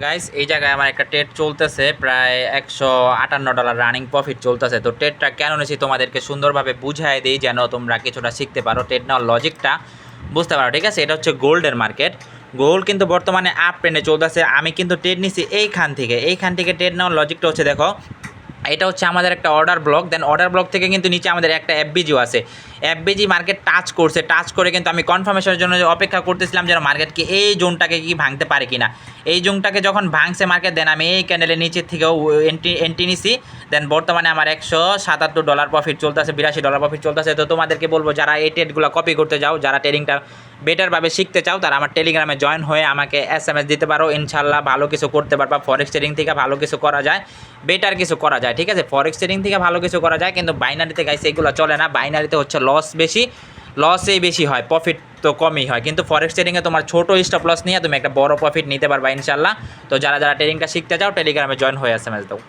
Guys এই জায়গায় আমার একটা ট্রেড চলতেছে প্রায় $158 রানিং প্রফিট চলতেছে। তো ট্রেডটা কেন নিয়েছি তোমাদেরকে সুন্দরভাবে বুঝাই দিই যেন তোমরা কিছুটা শিখতে পারো, ট্রেড নেওয়ার লজিকটা বুঝতে পারো। ঠিক আছে, এটা হচ্ছে গোল্ডের মার্কেট। গোল্ড কিন্তু বর্তমানে আপ ট্রেন্ডে চলতেছে। আমি কিন্তু ট্রেড নিছি এইখান থেকে ট্রেড নেওয়ার লজিকটা হচ্ছে দেখো, এটা হচ্ছে আমাদের একটা অর্ডার ব্লক, দেন অর্ডার ব্লক থেকে কিন্তু নিচে আমাদের একটা এফবিজিও আছে। এফবিজি মার্কেট টাচ করে কিন্তু আমি কনফার্মেশনের জন্য অপেক্ষা করতেছিলাম যেন মার্কেট কি এই জোনটাকে কি ভাঙতে পারে কিনা। এই জোনটাকে যখন ভাঙছে মার্কেট, দেন আমি এই ক্যান্ডেলের নিচের থেকেও এন্ট্রি নিছি। দেন বর্তমানে আমার $177 প্রফিট চলতেছে, $82 প্রফিট চলতেছে। তো তোমাদেরকে বলবো যারা এই ট্রেডগুলো কপি করতে যাও, যারা ট্রেডিংটা বেটারভাবে শিখতে চাও, তারা আমার টেলিগ্রামে জয়েন হয়ে আমাকে SMS দিতে পারো। ইনশাল্লাহ ভালো কিছু করতে পারবা। ফরেক্স ট্রেডিং থেকে ভালো কিছু করা যায়, বেটার কিছু করা যায়। ঠিক আছে, ফরেক্স ট্রেডিং থেকে ভালো কিছু করা যায়, কিন্তু বাইনারিতে গাইছে এগুলো চলে না। বাইনারিতে হচ্ছে লসই বেশি হয়, প্রফিট তো কমই হয়। কিন্তু ফরেক্স ট্রেডিংয়ে তোমার ছোটো স্টপ লস নিয়ে তুমি একটা বড় প্রফিট নিতে পারবা ইনশাল্লাহ। তো যারা ট্রেডিংটা শিখতে চাও টেলিগ্রামে জয়েন হয়ে SMS দাও।